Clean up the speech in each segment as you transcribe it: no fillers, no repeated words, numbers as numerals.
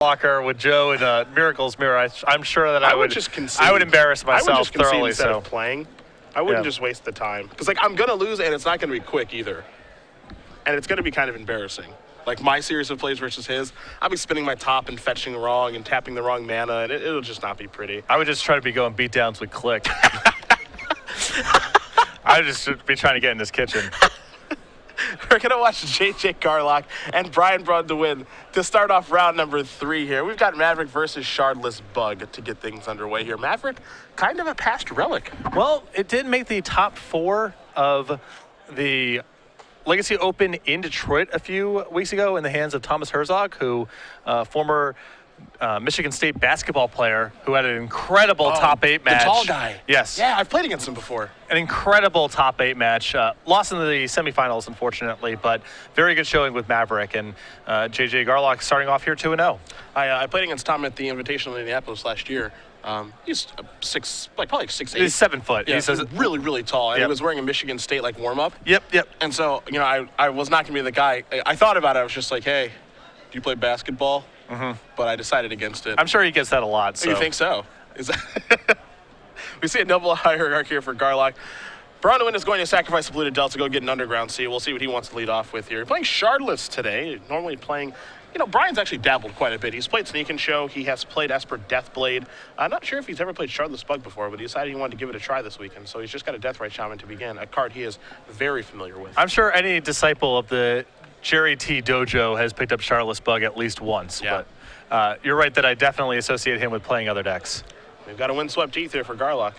Walker with Joe in Miracle's Mirror, I'm sure that I would just concede. I would embarrass myself I would just concede thoroughly. Instead of playing, I wouldn't just waste the time because like I'm gonna lose and it's not gonna be quick either, and it's gonna be kind of embarrassing. Like my series of plays versus his, I'll be spinning my top and fetching wrong and tapping the wrong mana, and it'll just not be pretty. I would just try to be going beatdowns with Click. I would just be trying to get in this kitchen. We're going to watch JJ Garlock and Braun-Duin to start off round number 3 here. We've got Maverick versus Shardless Bug to get things underway here. Maverick, kind of a past relic. Well, it did make the top 4 of the Legacy Open in Detroit a few weeks ago in the hands of Thomas Herzog, who former Michigan State basketball player who had an incredible top 8 match. The tall guy. Yes. Yeah, I've played against him before. An incredible top 8 match. Lost in the semifinals, unfortunately, but very good showing with Maverick. And JJ Garlock starting off here 2-0. I played against Tom at the Invitational in Indianapolis last year. He's probably 6'8". He's 7 foot. Yeah, he's really, really tall. And he was wearing a Michigan State warm-up. Yep. And so, I was not going to be the guy. I thought about it. I was just like, hey, do you play basketball? But I decided against it. I'm sure he gets that a lot. So. You think so? We see a noble hierarchy here for Garlock. Braun-Duin is going to sacrifice the Polluted Delta to go get an Underground Sea. We'll see what he wants to lead off with here. Playing Shardless today. Normally playing, Brian's actually dabbled quite a bit. He's played Sneak and Show. He has played Esper Deathblade. I'm not sure if he's ever played Shardless Bug before, but he decided he wanted to give it a try this weekend. So he's just got a Deathrite Shaman to begin, a card he is very familiar with. I'm sure any disciple of the Jerry T Dojo has picked up Shardless Bug at least once. Yeah. But you're right that I definitely associate him with playing other decks. We've got a Windswept Heath here for Garlock.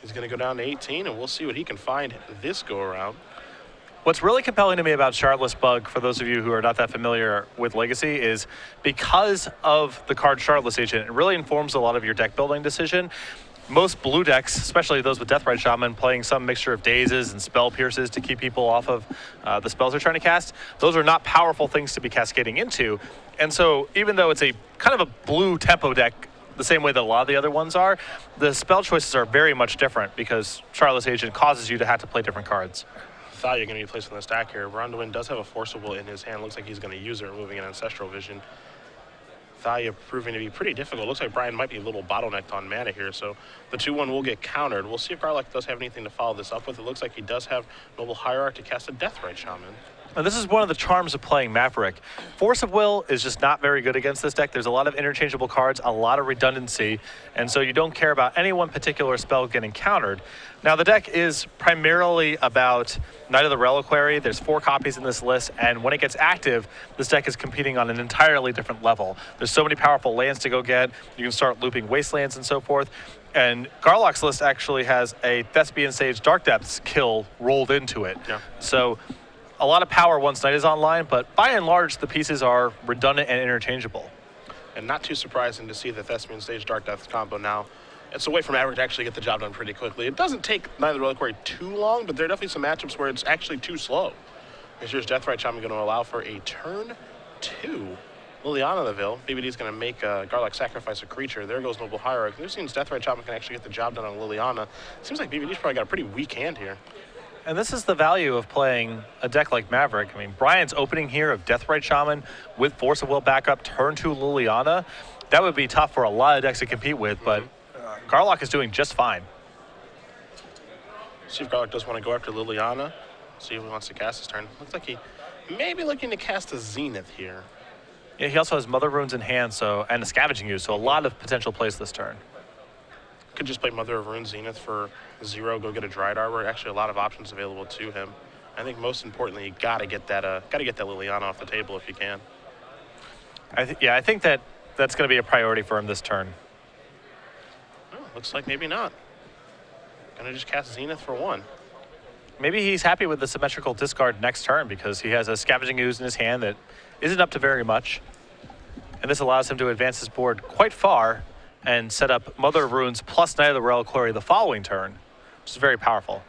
He's going to go down to 18, and we'll see what he can find this go-around. What's really compelling to me about Shardless Bug, for those of you who are not that familiar with Legacy, is because of the card Shardless Agent, it really informs a lot of your deck building decision. Most blue decks, especially those with Deathrite Shaman, playing some mixture of dazes and spell pierces to keep people off of the spells they're trying to cast, those are not powerful things to be cascading into. And so even though it's a kind of a blue tempo deck, the same way that a lot of the other ones are, the spell choices are very much different because Shardless Agent causes you to have to play different cards. Thalia going to be placed on the stack here. Braun-Duin does have a Forcible in his hand. Looks like he's going to use it, removing an Ancestral Vision. Thalia proving to be pretty difficult. Looks like Brian might be a little bottlenecked on mana here, so the 2-1 will get countered. We'll see if Garlock does have anything to follow this up with. It looks like he does have Noble Hierarch to cast a Deathrite Shaman. And this is one of the charms of playing Maverick. Force of Will is just not very good against this deck. There's a lot of interchangeable cards, a lot of redundancy, and so you don't care about any one particular spell getting countered. Now, the deck is primarily about Knight of the Reliquary. There's 4 copies in this list, and when it gets active, this deck is competing on an entirely different level. There's so many powerful lands to go get. You can start looping Wastelands and so forth. And Garlock's list actually has a Thespian Sage Dark Depths kill rolled into it. Yeah. So a lot of power once Knight is online, but by and large, the pieces are redundant and interchangeable. And not too surprising to see the Thespian Stage Dark Depths combo now. It's a way for Maverick to actually get the job done pretty quickly. It doesn't take Knight of the Reliquary too long, but there are definitely some matchups where it's actually too slow. Here's Deathrite Shaman going to allow for a turn 2. Liliana the Ville. BBD's going to make Garlock sacrifice a creature. There goes Noble Hierarch. This seems Deathrite Shaman can actually get the job done on Liliana. Seems like BBD's probably got a pretty weak hand here. And this is the value of playing a deck like Maverick. I mean, Brian's opening here of Deathrite Shaman with Force of Will backup, turn 2 Liliana. That would be tough for a lot of decks to compete with, but Garlock is doing just fine. See if Garlock does want to go after Liliana. See if he wants to cast his turn. Looks like he may be looking to cast a Zenith here. Yeah, he also has Mother Runes in hand, and a Scavenging Ooze, so a lot of potential plays this turn. Could just play Mother of Runes Zenith for 0, go get a Dryad Arbor. Actually, a lot of options available to him. I think most importantly, you gotta get that Liliana off the table if you can. I think that's going to be a priority for him this turn. Oh, looks like maybe not. Gonna just cast Zenith for 1. Maybe he's happy with the symmetrical discard next turn because he has a Scavenging Ooze in his hand that isn't up to very much. And this allows him to advance his board quite far and set up Mother of Runes plus Knight of the Reliquary the following turn, which is very powerful.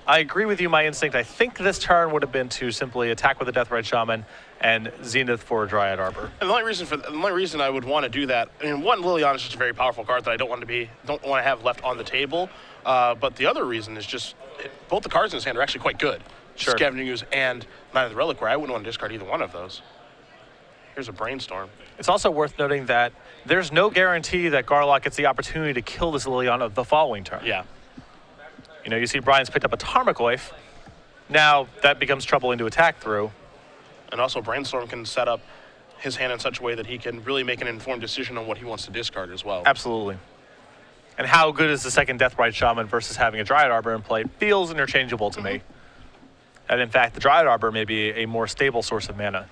I agree with you, my instinct. I think this turn would have been to simply attack with a Deathrite Shaman and Zenith for a Dryad Arbor. And the only reason I would want to do that, I mean, one, Liliana is just a very powerful card that I don't want to have left on the table. But the other reason is just both the cards in his hand are actually quite good. Sure. Scavenging Ooze and Knight of the Reliquary. I wouldn't want to discard either one of those. Here's a Brainstorm. It's also worth noting that there's no guarantee that Garlock gets the opportunity to kill this Liliana the following turn. Yeah. You know, you see Brian's picked up a Tarmogoyf. Now that becomes troubling to attack through. And also Brainstorm can set up his hand in such a way that he can really make an informed decision on what he wants to discard as well. Absolutely. And how good is the second Deathrite Shaman versus having a Dryad Arbor in play feels interchangeable to me. And in fact, the Dryad Arbor may be a more stable source of mana.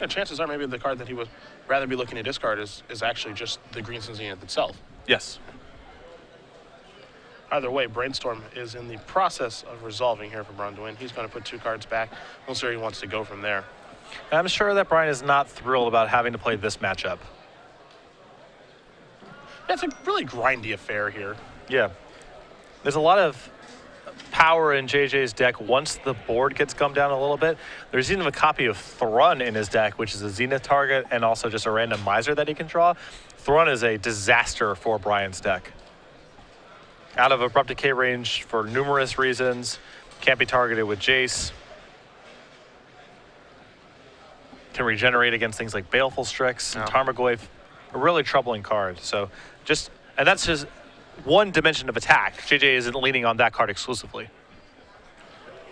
And chances are maybe the card that he would rather be looking to discard is actually just the Green Sun Zenith itself. Yes. Either way, Brainstorm is in the process of resolving here for Braun-Duin. He's going to put 2 cards back. We'll see where he wants to go from there. And I'm sure that Brian is not thrilled about having to play this matchup. It's a really grindy affair here. Yeah. There's a lot of power in JJ's deck once the board gets gummed down a little bit. There's even a copy of Thrun in his deck, which is a Zenith target and also just a random Miser that he can draw. Thrun is a disaster for Brian's deck. Out of Abrupt Decay range for numerous reasons. Can't be targeted with Jace. Can regenerate against things like Baleful Strix and Tarmogoyf. A really troubling card. So and that's just one dimension of attack. JJ isn't leaning on that card exclusively.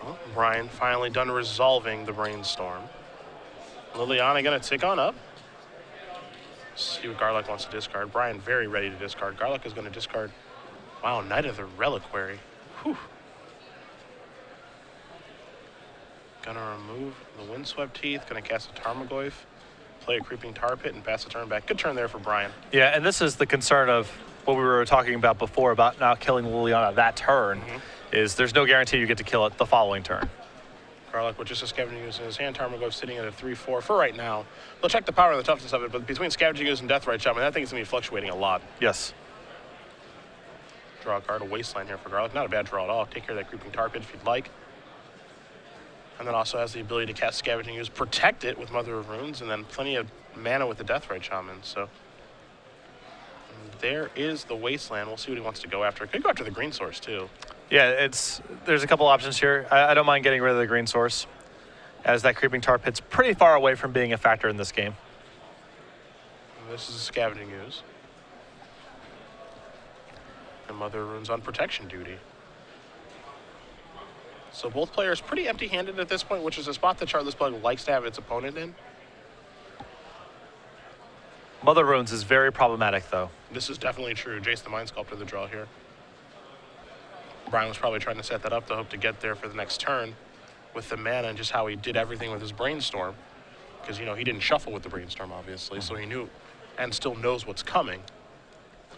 Well, Brian finally done resolving the Brainstorm. Liliana gonna tick on up. See what Garlock wants to discard. Brian very ready to discard. Garlock is gonna discard. Wow, Knight of the Reliquary. Whew. Gonna remove the Windswept Teeth. Gonna cast a Tarmogoyf. Play a Creeping Tar Pit and pass the turn back. Good turn there for Brian. Yeah, and this is the concern of what we were talking about before about now killing Liliana that turn, is there's no guarantee you get to kill it the following turn. Garlock with just a Scavenging Ooze in his hand. Tarmogoyf sitting at a 3-4 for right now. We'll check the power and the toughness of it, but between Scavenging Ooze and Deathrite Shaman, that thing is going to be fluctuating a lot. Yes. Draw a card, a Wasteland here for Garlock. Not a bad draw at all. Take care of that Creeping Tar Pit if you'd like. And then also has the ability to cast Scavenging Ooze, protect it with Mother of Runes, and then plenty of mana with the Deathrite Shaman. So there is the Wasteland. We'll see what he wants to go after. Could go after the green source too. Yeah, there's a couple options here. I don't mind getting rid of the green source, as that Creeping Tar Pit's pretty far away from being a factor in this game. And this is a Scavenging Ooze. And Mother of Runes on protection duty. So both players pretty empty-handed at this point, which is a spot that Chartless Bug likes to have its opponent in. Mother Runes is very problematic, though. This is definitely true. Jace the Mind Sculptor, the draw here. Brian was probably trying to set that up to hope to get there for the next turn with the mana and just how he did everything with his Brainstorm. Because, you know, he didn't shuffle with the Brainstorm, obviously, so he knew and still knows what's coming.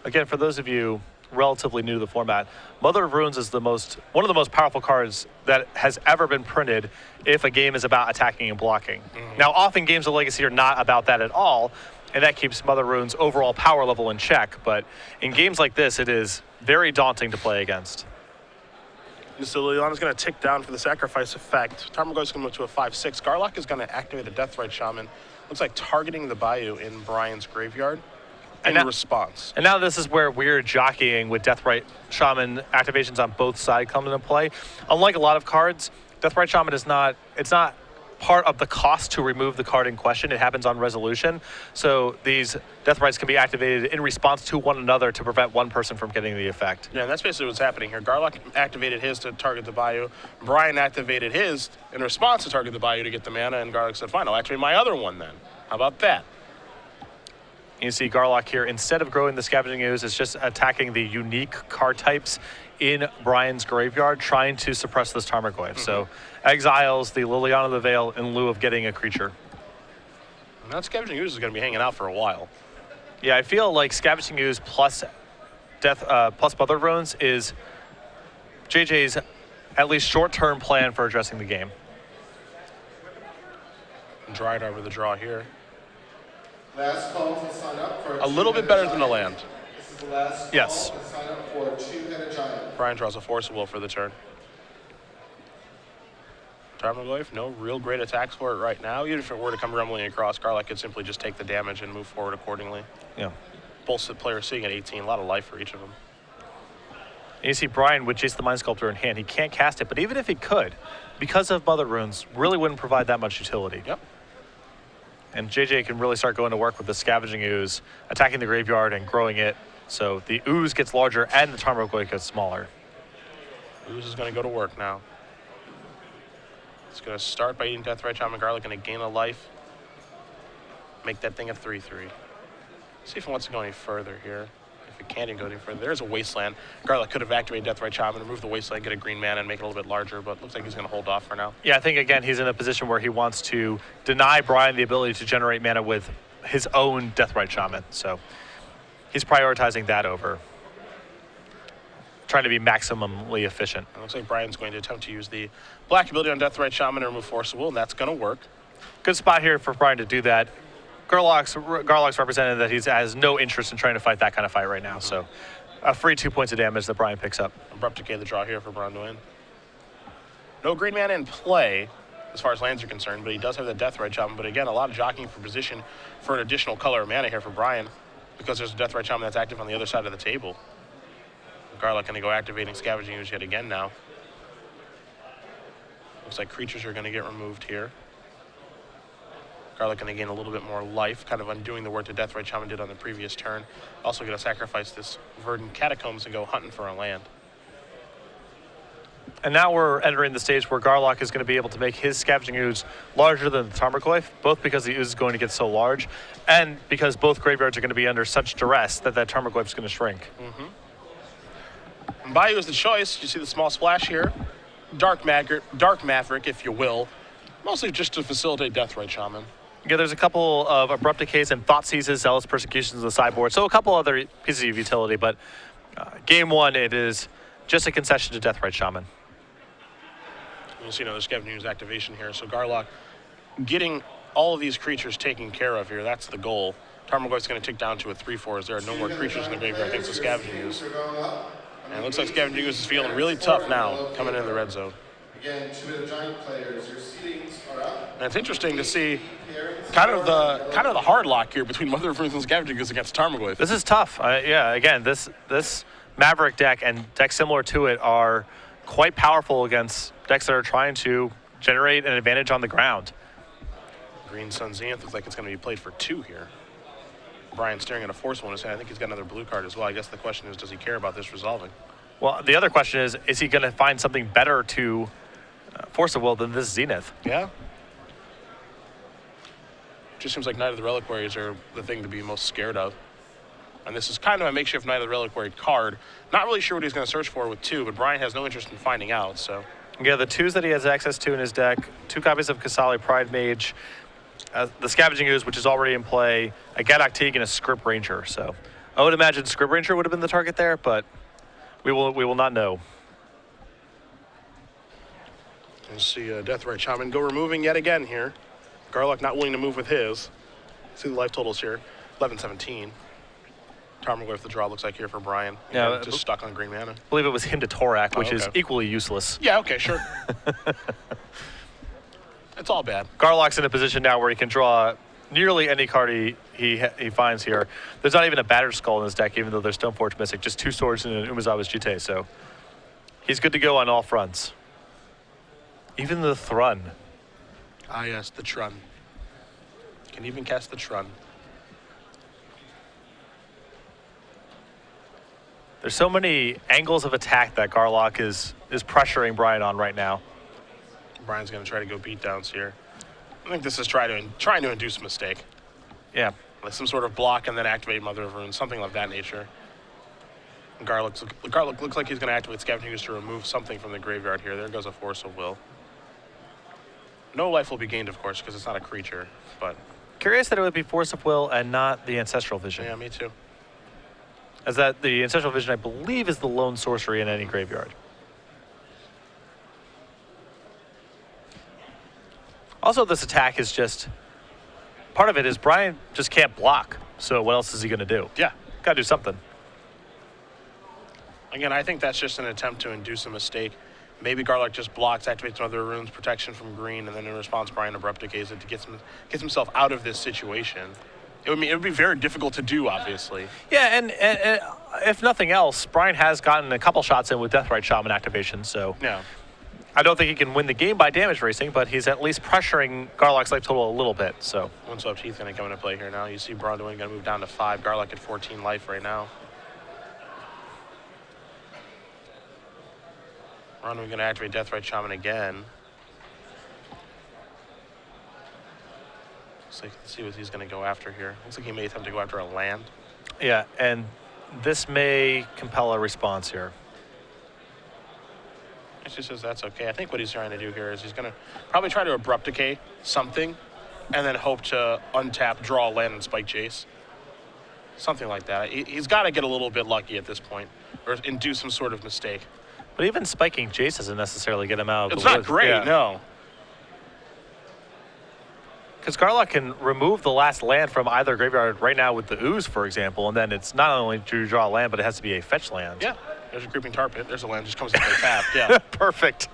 Again, for those of you relatively new to the format, Mother of Runes is one of the most powerful cards that has ever been printed if a game is about attacking and blocking. Now, often games of Legacy are not about that at all, and that keeps Mother of Runes' overall power level in check, but in games like this, it is very daunting to play against. So Liliana's going to tick down for the sacrifice effect. Tarmogoyf's going to move to a 5-6. Garlock is going to activate a Deathrite Shaman. Looks like targeting the Bayou in Brian's graveyard. In response. And now this is where weird jockeying with Deathrite Shaman activations on both sides come into play. Unlike a lot of cards, Deathrite Shaman is not part of the cost to remove the card in question. It happens on resolution. So these Deathrites can be activated in response to one another to prevent one person from getting the effect. Yeah, and that's basically what's happening here. Garlock activated his to target the Bayou. Brian activated his in response to target the Bayou to get the mana, and Garlock said, fine, I'll activate my other one then. How about that? You see Garlock here, instead of growing the Scavenging Ooze, is just attacking the unique card types in Brian's graveyard, trying to suppress this Tarmogoyf. So exiles the Liliana of the Veil in lieu of getting a creature. And that Scavenging Ooze is going to be hanging out for a while. Yeah, I feel like Scavenging Ooze plus Mother of Runes is JJ's at least short-term plan for addressing the game. Dryad Arbor the draw here. Last call to sign up for A little bit better than the land. This is the last Yes. call to sign up for a 2-headed giant. Brian draws a Force of Will for the turn. Tarmogoyf, no real great attacks for it right now. Even if it were to come rumbling across, Garlock could simply just take the damage and move forward accordingly. Yeah. Both players sitting at 18, a lot of life for each of them. And you see Brian with Jace the Mind Sculptor in hand. He can't cast it, but even if he could, because of Mother Runes, really wouldn't provide that much utility. Yep. And JJ can really start going to work with the Scavenging Ooze, attacking the graveyard and growing it. So the Ooze gets larger and the Tarmogoyf gets smaller. Ooze is going to go to work now. It's going to start by eating Deathrite Shaman. Garlock going to gain a life. Make that thing a 3-3. See if it wants to go any further here. If it can't even go any further. There's a Wasteland. Garlock could have activated Deathrite Shaman, remove the Wasteland, get a green mana, and make it a little bit larger, but looks like he's going to hold off for now. Yeah, I think, again, he's in a position where he wants to deny Brian the ability to generate mana with his own Deathrite Shaman. So he's prioritizing that over trying to be maximally efficient. It looks like Brian's going to attempt to use the black ability on Deathrite Shaman to remove Force of Will, and that's going to work. Good spot here for Brian to do that. Garlock's represented that he has no interest in trying to fight that kind of fight right now. So a free 2 points of damage that Brian picks up. Abrupt Decay the draw here for Braun-Duin. No green mana in play as far as lands are concerned, but he does have the Deathrite Shaman. But again, a lot of jockeying for position for an additional color of mana here for Brian because there's a Deathrite Shaman that's active on the other side of the table. Garlock going to go activating Scavenging Ooze yet again now. Looks like creatures are going to get removed here. Garlock going to gain a little bit more life, kind of undoing the work that Deathrite Shaman did on the previous turn. Also going to sacrifice this Verdant Catacombs and go hunting for a land. And now we're entering the stage where Garlock is going to be able to make his Scavenging Ooze larger than the Tarmogoyf, both because the Ooze is going to get so large, and because both graveyards are going to be under such duress that that Tarmogoyf is going to shrink. And Bayou is the choice. You see the small splash here. Dark Maverick, if you will. Mostly just to facilitate Deathrite Shaman. Yeah, there's a couple of Abrupt Decays and Thought Seizes, Zealous Persecutions on the sideboard, so a couple other pieces of utility, but game one, it is just a concession to Deathrite Shaman. You'll see another Scavenging Ooze activation here. So Garlock getting all of these creatures taken care of here. That's the goal. Tarmogoyf's going to tick down to a 3-4 as there are no more creatures in the graveyard thanks to Scavenging Ooze. And it looks like Scavenging Ooze is feeling really tough now coming in the red zone. Again, 2 of the giant players, your seedings are up. And it's interesting to see kind of the hard lock here between Mother of Runes and Scavenging Ooze against Tarmogoyf. This is tough. Yeah, again, this Maverick deck and decks similar to it are quite powerful against decks that are trying to generate an advantage on the ground. Green Sun Zenith looks like it's going to be played for 2 here. Brian staring at a Force One in his hand. I think he's got another blue card as well. I guess the question is, does he care about this resolving? Well, the other question is he going to find something better to Force of Will than this Zenith? Yeah. Just seems like Knight of the Reliquaries are the thing to be most scared of. And this is kind of a makeshift Knight of the Reliquary card. Not really sure what he's going to search for with 2, but Brian has no interest in finding out, so. Yeah, the 2s that he has access to in his deck, 2 copies of Kasali Pride Mage, the Scavenging Ooze, which is already in play, a Gaddock Teague, and a Script Ranger. So I would imagine Script Ranger would have been the target there, but we will not know. Let's see Deathrite Shaman go removing yet again here. Garlock not willing to move with his. See the life totals here, 11-17. Tarmogoyf the draw looks like here for Brian. Yeah, again, just stuck on green mana. I believe it was him to Torak, which okay. is equally useless. Yeah, okay, sure. It's all bad. Garlock's in a position now where he can draw nearly any card he finds here. There's not even a Battered Skull in his deck, even though there's Stoneforge Mystic, just 2 swords and an Umezawa's Jite, so he's good to go on all fronts. Even the Thrun. Ah, yes, the Trun. Can even cast the Trun. There's so many angles of attack that Garlock is pressuring Brian on right now. Brian's going to try to go beatdowns here. I think this is trying to induce a mistake. Yeah. Like some sort of block and then activate Mother of Runes, something of that nature. And Garlock looks like he's going to activate Scavenging Ooze to remove something from the graveyard here. There goes a Force of Will. No life will be gained, of course, because it's not a creature, but... Curious that it would be Force of Will and not the Ancestral Vision. Yeah, me too. As that the Ancestral Vision, I believe, is the lone sorcery in any graveyard. Also, this attack is just... Part of it is Brian just can't block, so what else is he going to do? Yeah. Got to do something. Again, I think that's just an attempt to induce a mistake. Maybe Garlock just blocks, activates Mother of Runes, protection from green, and then in response, Brian Abrupt Decays it to get himself out of this situation. It would be very difficult to do, obviously. Yeah, and if nothing else, Brian has gotten a couple shots in with Deathrite Shaman activation, so... Yeah. I don't think he can win the game by damage racing, but he's at least pressuring Garlock's life total a little bit. So One Swept Heath going to come into play here now. You see Braun-Duin going to move down to 5. Garlock at 14 life right now. Braun-Duin going to activate Deathrite Shaman again. So let's see what he's going to go after here. Looks like he may attempt to go after a land. yeah, and this may compel a response here. It just says that's okay. I think what he's trying to do here is he's going to probably try to Abrupt Decay something and then hope to untap, draw a land, and spike Jace. Something like that. He's got to get a little bit lucky at this point or induce some sort of mistake. But even spiking Jace doesn't necessarily get him out of It's the not woods. great, Yeah. no. Because Garlock can remove the last land from either graveyard right now with the Ooze, for example, and then it's not only to draw a land, but it has to be a fetch land. Yeah, there's a Creeping Tar Pit. There's a land just comes into play tapped. Yeah. Perfect.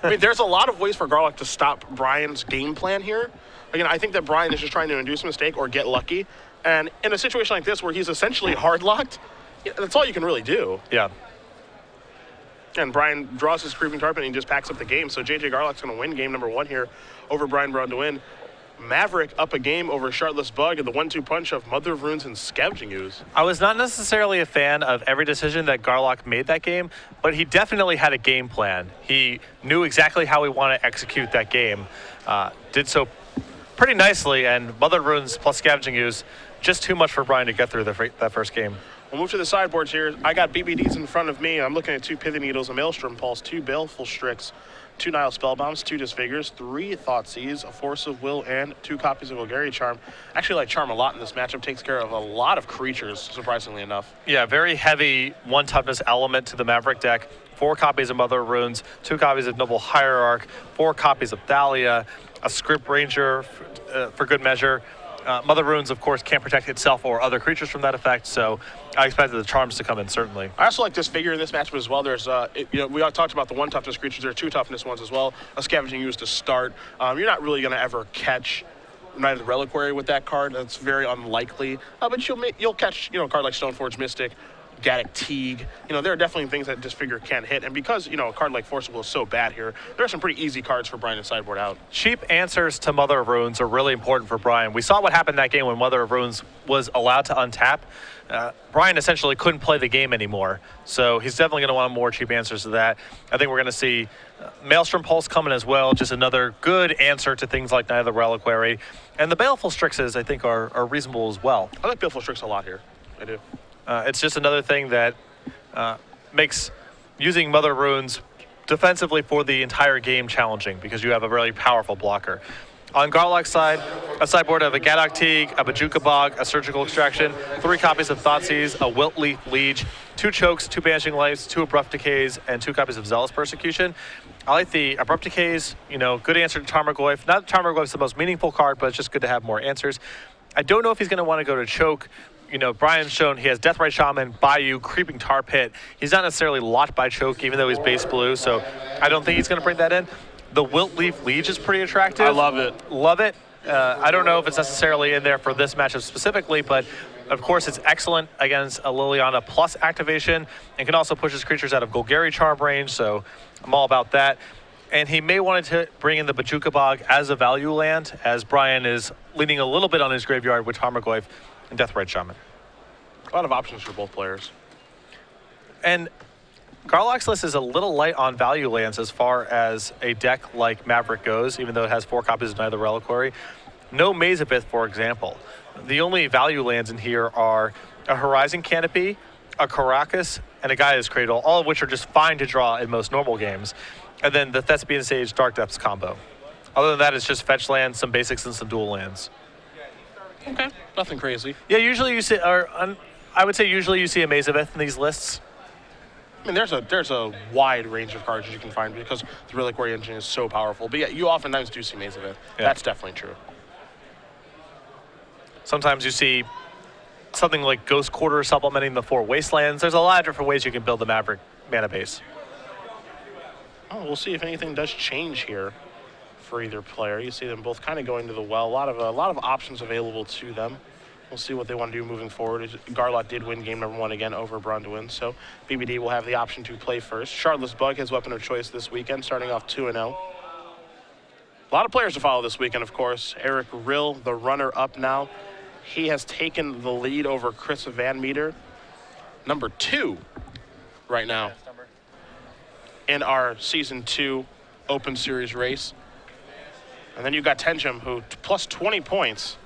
I mean, there's a lot of ways for Garlock to stop Brian's game plan here. Again, I think that Brian is just trying to induce a mistake or get lucky. And in a situation like this where he's essentially hard-locked, that's all you can really do. Yeah. And Brian draws his Creeping Tar Pit and he just packs up the game. So JJ Garlock's going to win game number 1 here over Brian Braun-Duin. Maverick up a game over Shartless Bug and the 1-2 punch of Mother of Runes and Scavenging Ooze. I was not necessarily a fan of every decision that Garlock made that game, but he definitely had a game plan. He knew exactly how he wanted to execute that game. Did so pretty nicely, and Mother of Runes plus Scavenging Ooze, just too much for Brian to get through that first game. We'll move to the sideboards here. I got BBDs in front of me. I'm looking at 2 Pithing Needles, a Maelstrom Pulse, 2 Baleful Strix, 2 Nile Spellbombs, 2 Disfigures, 3 Thoughtseize, a Force of Will, and 2 copies of Golgari Charm. Actually like Charm a lot in this matchup. Takes care of a lot of creatures, surprisingly enough. Yeah, very heavy 1 toughness element to the Maverick deck. 4 copies of Mother of Runes, 2 copies of Noble Hierarch, 4 copies of Thalia, a Script Ranger for good measure. Mother of Runes, of course, can't protect itself or other creatures from that effect, so I expected the charms to come in, certainly. I also like this figure in this matchup as well. There's, we all talked about the 1 toughness creatures. There are 2 toughness ones as well. A Scavenging Ooze to start. You're not really going to ever catch Knight of the Reliquary with that card. That's very unlikely. But you'll catch, a card like Stoneforge Mystic, Gaddock Teague. There are definitely things that this figure can't hit. And because, a card like Force of Will is so bad here, there are some pretty easy cards for Brian to sideboard out. Cheap answers to Mother of Runes are really important for Brian. We saw what happened that game when Mother of Runes was allowed to untap. Brian essentially couldn't play the game anymore. So he's definitely going to want more cheap answers to that. I think we're going to see Maelstrom Pulse coming as well, just another good answer to things like Knight of the Reliquary. And the Baleful Strixes, I think, are reasonable as well. I like Baleful Strix a lot here. I do. It's just another thing that makes using Mother of Runes defensively for the entire game challenging because you have a really powerful blocker. On Garlock's side, a sideboard of a Gaddock Teague, a Bajuka Bog, a Surgical Extraction, 3 copies of Thoughtseize, a Wilt Leaf Liege, 2 Chokes, 2 Banishing Lights, 2 Abrupt Decays, and 2 copies of Zealous Persecution. I like the Abrupt Decays, good answer to Tarmogoyf. Not that Tarmogoyf's the most meaningful card, but it's just good to have more answers. I don't know if he's going to want to go to Choke. Brian's shown he has Deathrite Shaman, Bayou, Creeping Tar Pit. He's not necessarily locked by Choke, even though he's base blue, so I don't think he's going to bring that in. The Wilt Leaf Liege is pretty attractive. I love it. Love it. I don't know if it's necessarily in there for this matchup specifically, but of course it's excellent against a Liliana plus activation and can also push his creatures out of Golgari Charm range, so I'm all about that. And he may want to bring in the Bajuka Bog as a value land, as Brian is leaning a little bit on his graveyard with Tarmogoyf and Deathrite Shaman. A lot of options for both players. And Garlock's list is a little light on value lands as far as a deck like Maverick goes, even though it has 4 copies of Knight of the Reliquary. No Mazavith, for example. The only value lands in here are a Horizon Canopy, a Caracas, and a Gaia's Cradle, all of which are just fine to draw in most normal games. And then the Thespian Sage Dark Depths combo. Other than that, it's just fetch lands, some basics, and some dual lands. Okay, nothing crazy. Yeah, usually you see, I would say usually you see a Mazavith in these lists. I mean, there's a wide range of cards you can find because the Reliquary engine is so powerful. But yeah, you oftentimes do see Mazavith. Yeah. That's definitely true. Sometimes you see something like Ghost Quarter supplementing the 4 Wastelands. There's a lot of different ways you can build the Maverick mana base. Oh, we'll see if anything does change here for either player. You see them both kind of going to the well. A lot of options available to them. We'll see what they want to do moving forward. Garlock did win game number 1 again over Braun-Duin, so BBD will have the option to play first. Chartless Bug, his weapon of choice this weekend, starting off 2-0. A lot of players to follow this weekend, of course. Eric Rill, the runner-up now. He has taken the lead over Chris Van Meter, number 2 right now in our Season 2 Open Series race. And then you've got Tenjum, who plus 20 points.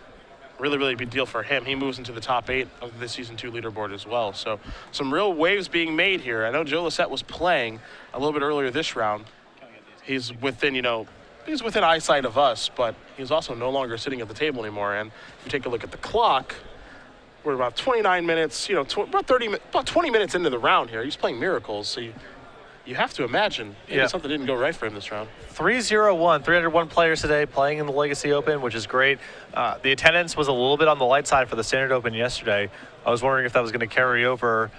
Really, really big deal for him. He moves into the top 8 of the Season 2 leaderboard as well. So some real waves being made here. I know Joe Lissette was playing a little bit earlier this round. He's within, he's within eyesight of us, but he's also no longer sitting at the table anymore. And if you take a look at the clock, we're about 29 minutes, about 20 minutes into the round here. He's playing miracles, so you have to imagine something didn't go right for him this round. 301 players today playing in the Legacy Open, which is great. The attendance was a little bit on the light side for the Standard Open yesterday. I was wondering if that was going to carry over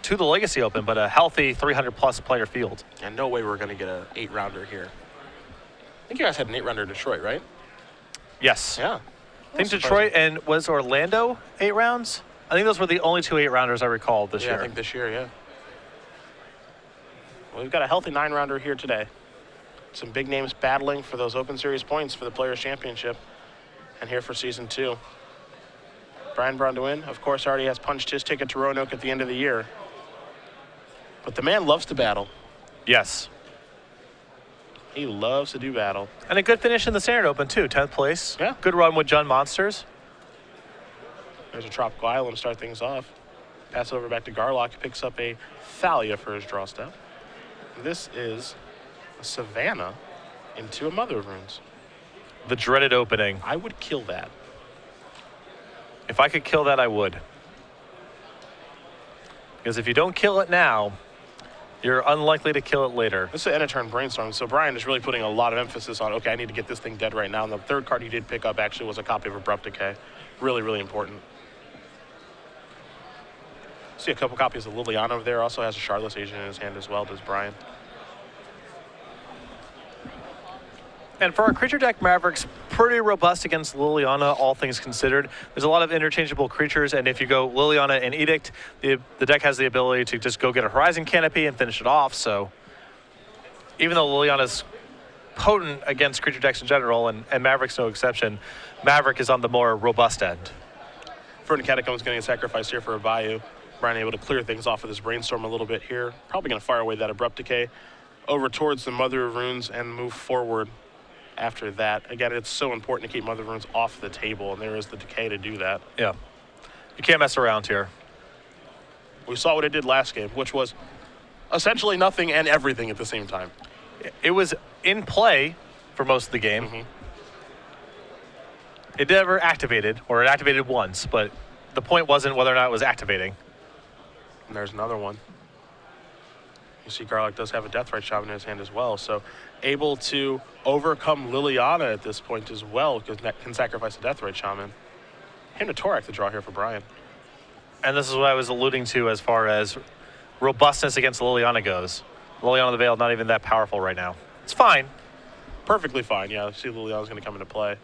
to the Legacy Open, but a healthy 300-plus player field. And no way we're going to get an 8-rounder here. I think you guys had an 8-rounder in Detroit, right? Yes. Yeah. I think Detroit and was Orlando 8 rounds? I think those were the only 2 8-rounders I recall this year. I think this year, yeah. Well, we've got a healthy 9-rounder here today. Some big names battling for those Open Series points for the Players' Championship. And here for Season 2. Brian Braun-Duin, of course, already has punched his ticket to Roanoke at the end of the year. But the man loves to battle. Yes. He loves to do battle. And a good finish in the Standard Open, too. 10th place. Yeah. Good run with Jun Monsters. There's a Tropical Island to start things off. Pass it over back to Garlock. Picks up a Thalia for his draw step. This is a Savannah into a Mother of Runes. The dreaded opening. I would kill that. If I could kill that, I would. Because if you don't kill it now, you're unlikely to kill it later. This is an end of turn brainstorm, so Brian is really putting a lot of emphasis on, okay, I need to get this thing dead right now. And the third card he did pick up actually was a copy of Abrupt Decay. Really, really important. See a couple copies of Liliana over there. Also has a Shardless Agent in his hand as well, does Brian. And for our creature deck, Maverick's pretty robust against Liliana, all things considered. There's a lot of interchangeable creatures, and if you go Liliana and Edict, the deck has the ability to just go get a Horizon Canopy and finish it off. So even though Liliana's potent against creature decks in general, and Maverick's no exception, Maverick is on the more robust end. Verdant Catacombs getting a sacrifice here for a Bayou. Brian able to clear things off with his brainstorm a little bit here. Probably going to fire away that Abrupt Decay over towards the Mother of Runes and move forward after that. Again, it's so important to keep Mother of Runes off the table, and there is the Decay to do that. Yeah. You can't mess around here. We saw what it did last game, which was essentially nothing and everything at the same time. It was in play for most of the game. Mm-hmm. It never activated, or it activated once, but the point wasn't whether or not it was activating. And there's another one. You see Garlock does have a Deathrite Shaman in his hand as well, so able to overcome Liliana at this point as well, because that can sacrifice a Deathrite Shaman. Him to Torak to draw here for Brian. And this is what I was alluding to as far as robustness against Liliana goes. Liliana the Veil not even that powerful right now. It's fine. Perfectly fine, yeah. See Liliana's going to come into play.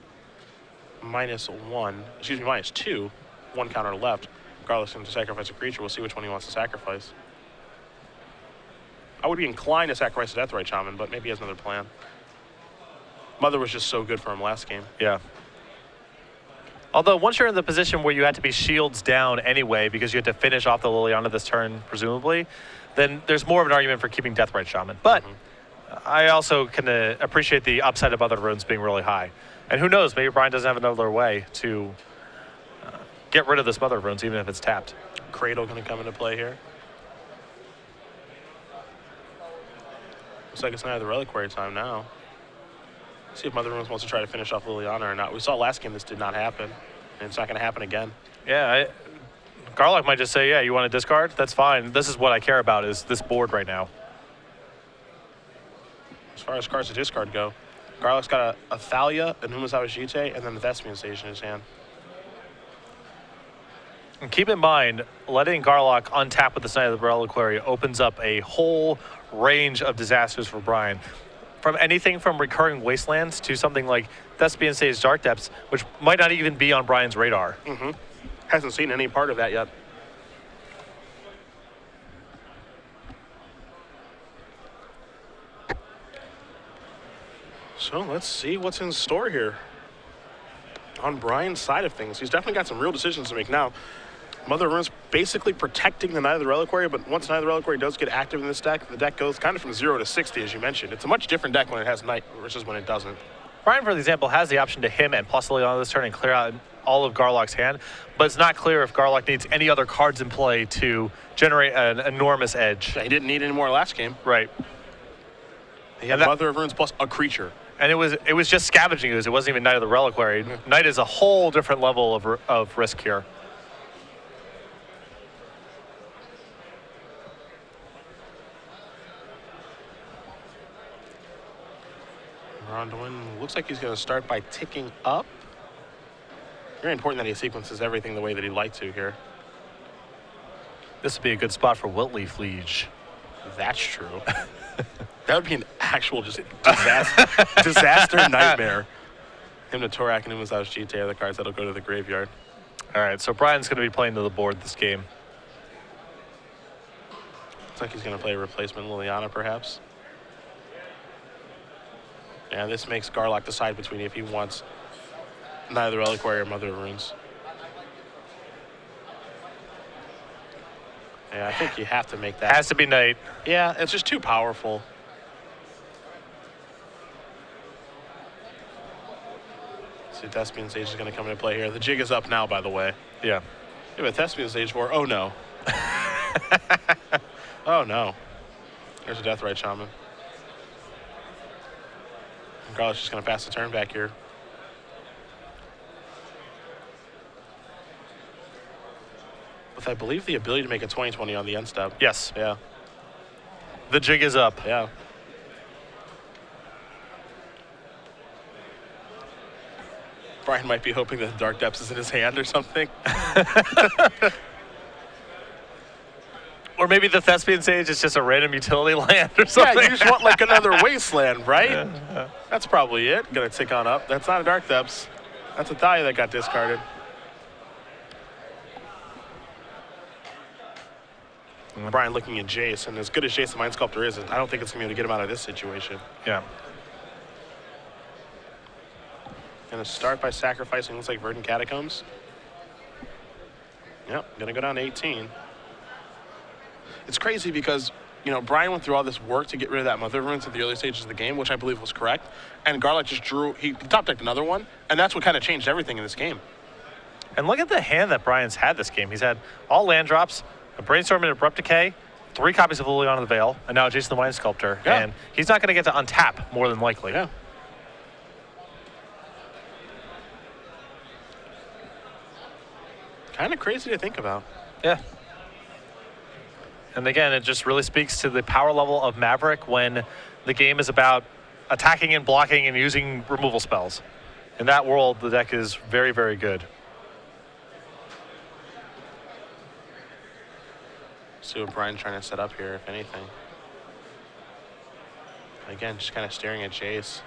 -2. 1 counter left. Garlock's going to sacrifice a creature. We'll see which one he wants to sacrifice. I would be inclined to sacrifice a Deathrite Shaman, but maybe he has another plan. Mother was just so good for him last game. Yeah. Although once you're in the position where you had to be shields down anyway because you had to finish off the Liliana this turn, presumably, then there's more of an argument for keeping Deathrite Shaman. But I also can appreciate the upside of Mother of Runes being really high. And who knows, maybe Brian doesn't have another way to get rid of this Mother of Runes, even if it's tapped. Cradle going to come into play here. Looks like it's not the Reliquary time now. See if Mother of Runes wants to try to finish off Liliana or not. We saw last game this did not happen, and it's not going to happen again. Yeah, Garlock might just say, yeah, you want to discard? That's fine. This is what I care about, is this board right now. As far as cards to discard go, Garlock's got a Thalia, a Numazawa Jite, and then the Thespian Sage in his hand. And keep in mind, letting Garlock untap with the Knight of the Reliquary opens up a whole range of disasters for Brian. from anything from recurring wastelands to something like Thespian Stage Dark Depths, which might not even be on Brian's radar. Hasn't seen any part of that yet. So let's see what's in store here. On Brian's side of things, he's definitely got some real decisions to make now. Mother of Rune's basically protecting the Knight of the Reliquary, but once Knight of the Reliquary does get active in this deck, the deck goes kind of from 0 to 60, as you mentioned. It's a much different deck when it has Knight versus when it doesn't. Brian, for example, has the option to him and plus Lily on this turn and clear out all of Garlock's hand, but it's not clear if Garlock needs any other cards in play to generate an enormous edge. Yeah, he didn't need any more last game. Right. He had Mother of Runes plus a creature. And it was just Scavenging Ooze. It wasn't even Knight of the Reliquary. Knight is a whole different level of risk here. Braun-Duin looks like he's going to start by ticking up. Very important that he sequences everything the way that he'd like to here. This would be a good spot for Wiltleaf Liege. That's true. That would be an actual just disaster nightmare. Him to Torak and Umazau's GTA are the cards that'll go to the graveyard. All right, so Brian's going to be playing to the board this game. Looks like he's going to play a replacement Liliana, perhaps. And this makes Garlock decide between if he wants Knight of the Reliquary or Mother of Runes. Yeah, I think you have to make that. Has to be Knight. Yeah, it's just too powerful. See, Thespian Sage is going to come into play here. The jig is up now, by the way. Yeah. Yeah, but Thespian Sage 4. Oh, no. Oh, no. There's a Deathrite Shaman. Garlock's just going to pass the turn back here. With, I believe, the ability to make a 20/20 on the end step. Yes. Yeah. The jig is up. Yeah. Brian might be hoping that the Dark Depths is in his hand or something. Or maybe the Thespian Sage is just a random utility land or something. Yeah, you just want like another wasteland, right? That's probably it. Gonna tick on up. That's not a Dark Depths. That's a Thalia that got discarded. Brian looking at Jace, and as good as Jace the Mind Sculptor is, I don't think it's gonna be able to get him out of this situation. Yeah. Gonna start by sacrificing, looks like Verdant Catacombs. Yep, gonna go down to 18. It's crazy because, you know, Brian went through all this work to get rid of that Mother of Runes at the early stages of the game, which I believe was correct. And Garlock just he top decked another one, and that's what kind of changed everything in this game. And look at the hand that Brian's had this game. He's had all land drops, a Brainstorm and Abrupt Decay, 3 copies of Liliana the Veil, and now Jason the Mind Sculptor. Yeah. And he's not going to get to untap, more than likely. Yeah. Kind of crazy to think about. Yeah. And again, it just really speaks to the power level of Maverick when the game is about attacking and blocking and using removal spells. In that world, the deck is very, very good. See what Brian's trying to set up here, if anything. Again, just kind of staring at Jace.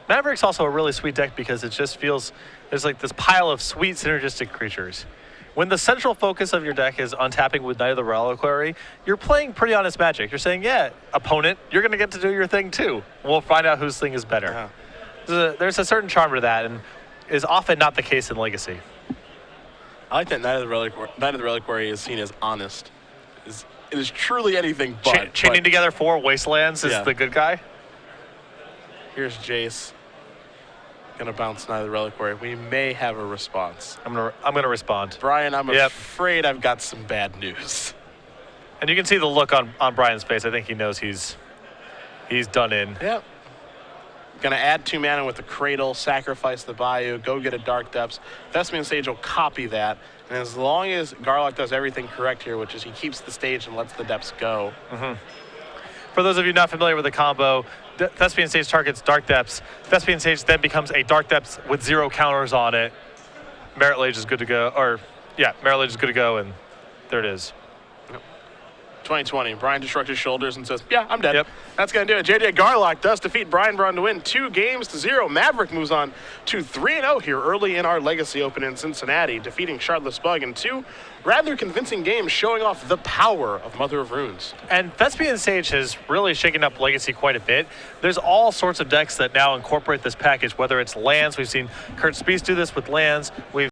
Maverick's also a really sweet deck because it just feels there's like this pile of sweet synergistic creatures. When the central focus of your deck is untapping with Knight of the Reliquary, you're playing pretty honest Magic. You're saying, yeah, opponent, you're going to get to do your thing too. We'll find out whose thing is better. Yeah. There's a certain charm to that, and is often not the case in Legacy. I like that Knight of the Reliquary is seen as honest. It is truly anything but. Chaining together 4 wastelands is the good guy. Here's Jace. Gonna bounce Knight of the Reliquary. We may have a response. I'm gonna respond. Brian, I'm afraid I've got some bad news. And you can see the look on Brian's face. I think he knows he's done in. Yep. Gonna add 2 mana with the Cradle, sacrifice the Bayou, go get a Dark Depths. Thespian Sage will copy that. And as long as Garlock does everything correct here, which is he keeps the stage and lets the Depths go. For those of you not familiar with the combo, Thespian Sage targets Dark Depths. Thespian Sage then becomes a Dark Depths with 0 counters on it. Merit Lage is good to go, Merit Lage is good to go, and there it is. 2020. Brian just shrugged his shoulders and says, yeah, I'm dead. Yep. That's going to do it. JJ Garlock does defeat Brian Braun-Duin 2-0. Maverick moves on to 3-0 here early in our Legacy Open in Cincinnati, defeating Chartless Bug in 2 rather convincing games, showing off the power of Mother of Runes. And Thespian Sage has really shaken up Legacy quite a bit. There's all sorts of decks that now incorporate this package, whether it's lands. We've seen Kurt Spies do this with lands. We've